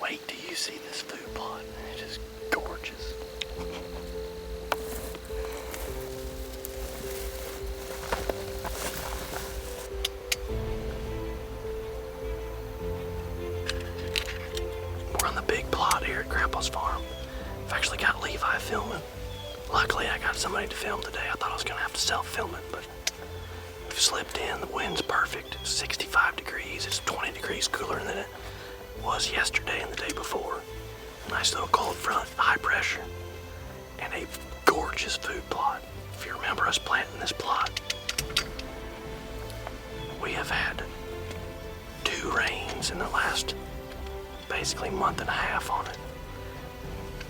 Wait till you see this food plot. It's just gorgeous. We're on the big plot here at Grandpa's farm. I've actually got Levi filming. Luckily, I got somebody to film today. I thought I was gonna have to self-film it, but we've slipped in. The wind's perfect. 65 degrees. It's 20 degrees cooler than it was yesterday and the day before. Nice little cold front, high pressure, and a gorgeous food plot. If you remember us planting this plot, we have had 2 rains in the last basically month and a half on it.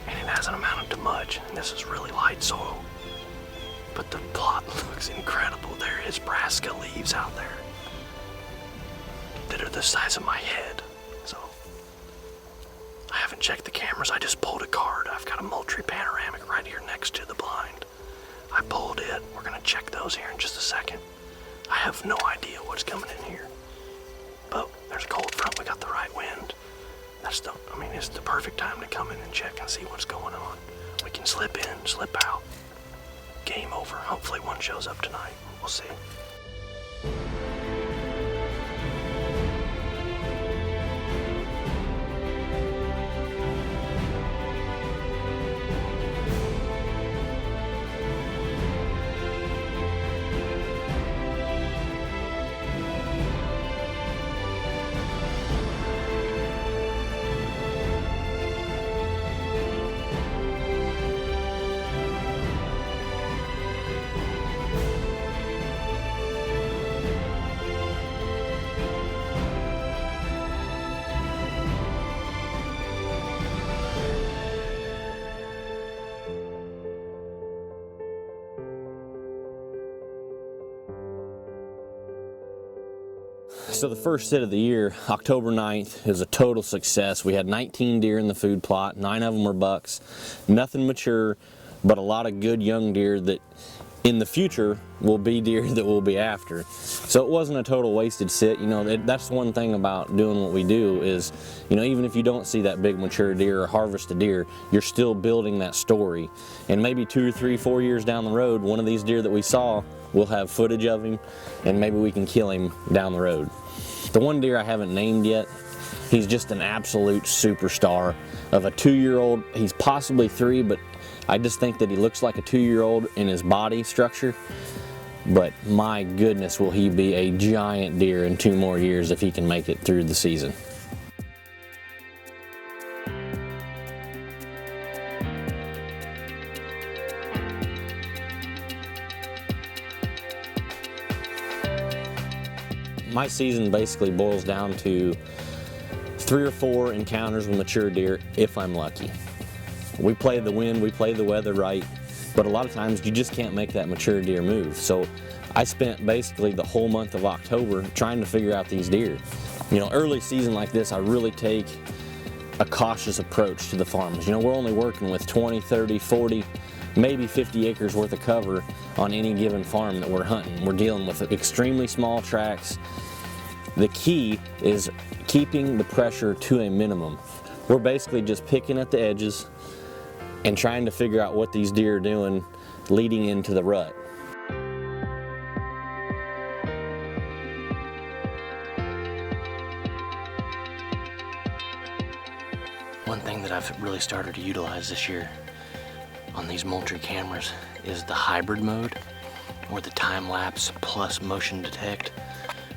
And it hasn't amounted to much, and this is really light soil. But the plot looks incredible. There is brassica leaves out there that are the size of my head. So, I haven't checked the cameras, I just pulled a card. I've got a Moultrie panoramic right here next to the blind. I pulled it, we're gonna check those here in just a second. I have no idea what's coming in here. But there's a cold front, we got the right wind. It's the perfect time to come in and check and see what's going on. We can slip in, slip out. Game over. Hopefully one shows up tonight. We'll see. So the first sit of the year, October 9th, is a total success. We had 19 deer in the food plot, 9 of them were bucks, nothing mature, but a lot of good young deer that in the future will be deer that we'll be after. So it wasn't a total wasted sit. You know, that's one thing about doing what we do is, you know, even if you don't see that big mature deer or harvest a deer, you're still building that story. And maybe 2 or 3, 4 years down the road, one of these deer that we saw, we'll have footage of him and maybe we can kill him down the road. The one deer I haven't named yet, he's just an absolute superstar of a 2-year-old. He's possibly 3, but I just think that he looks like a 2-year-old in his body structure. But my goodness, will he be a giant deer in 2 more years if he can make it through the season. My season basically boils down to 3 or 4 encounters with mature deer if I'm lucky. We play the wind, we play the weather right, but a lot of times you just can't make that mature deer move. So I spent basically the whole month of October trying to figure out these deer. You know, early season like this, I really take a cautious approach to the farms. You know, we're only working with 20, 30, 40, maybe 50 acres worth of cover on any given farm that we're hunting. We're dealing with extremely small tracts. The key is keeping the pressure to a minimum. We're basically just picking at the edges and trying to figure out what these deer are doing leading into the rut. One thing that I've really started to utilize this year on these Moultrie cameras is the hybrid mode, or the time lapse plus motion detect.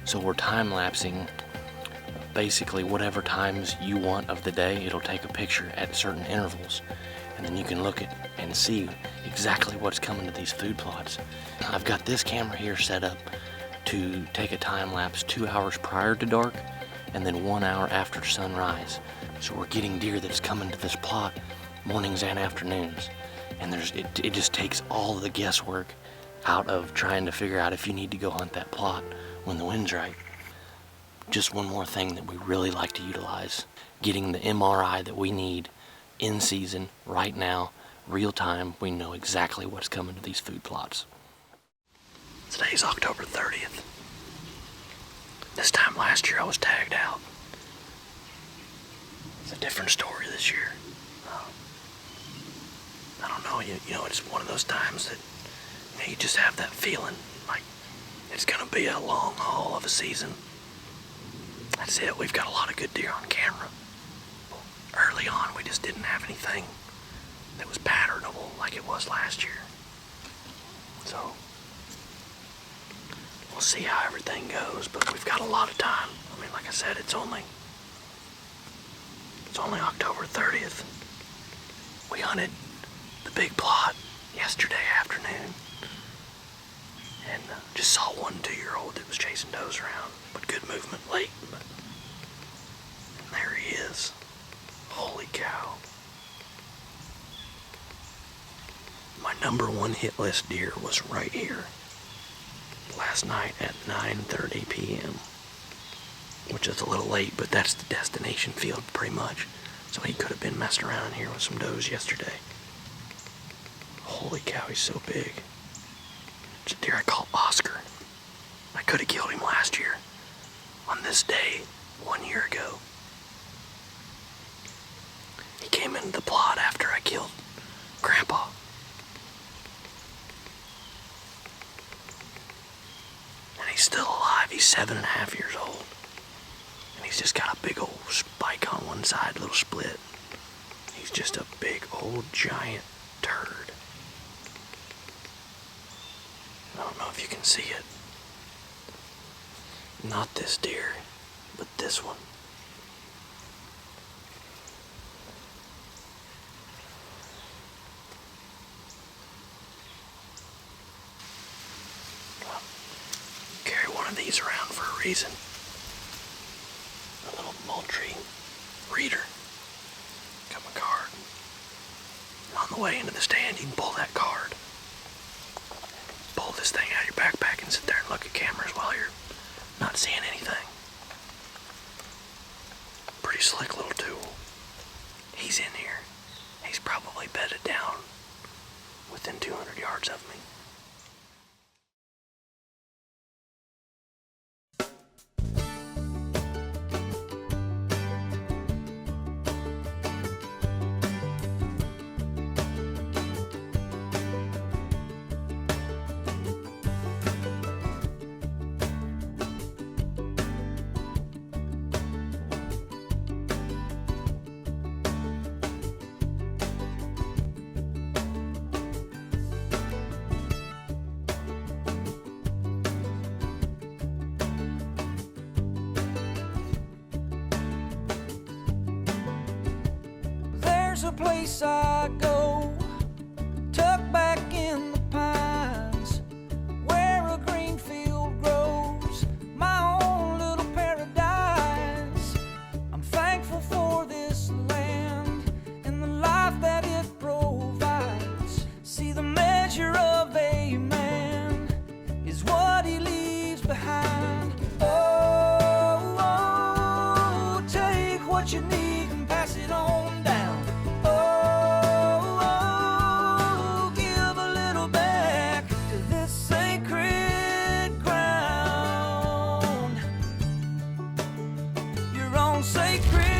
So we're time lapsing basically whatever times you want of the day. It'll take a picture at certain intervals, and then you can look at and see exactly what's coming to these food plots. I've got this camera here set up to take a time lapse 2 hours prior to dark and then 1 hour after sunrise. So we're getting deer that's coming to this plot mornings and afternoons. And it just takes all of the guesswork out of trying to figure out if you need to go hunt that plot when the wind's right. Just one more thing that we really like to utilize, getting the MRI that we need in season, right now, real time. We know exactly what's coming to these food plots. Today's October 30th. This time last year I was tagged out. a different story this year. I don't know, you know, it's one of those times that you just have that feeling like it's gonna be a long haul of a season. That's it, we've got a lot of good deer on camera. Early on, we just didn't have anything that was patternable like it was last year. So, we'll see how everything goes, but we've got a lot of time. I mean, like I said, it's only October 30th. We hunted the big plot yesterday afternoon and just saw one 2-year-old that was chasing does around, but good movement late. But there he is. Holy cow. My number one hit list deer was right here last night at 9:30 p.m., which is a little late, but that's the destination field pretty much. So he could have been messing around in here with some does yesterday. Holy cow, he's so big. It's a deer I call Oscar. I could have killed him last year on this day 1 year ago. He came into the plot after I killed Grandpa. And he's still alive. He's 7.5 years old. And he's just got a big old spike on one side, little split. He's just a big old giant turd. I don't know if you can see it. Not this deer, but this one. Carry one of these around for a reason. A little Moultrie reader. Got my card. And on the way into the stand, you can pull that card. Pull this thing out of your backpack and sit there and look at cameras while you're not seeing anything. Pretty slick little tool. He's in here. He's probably bedded down within 200 yards of me. There's a place I go, tucked back in the pines, where a green field grows, my own little paradise. I'm thankful for this land and the life that it provides. See, the measure of a man is what he leaves behind. Oh, oh, take what you need and pass it on down. Sacred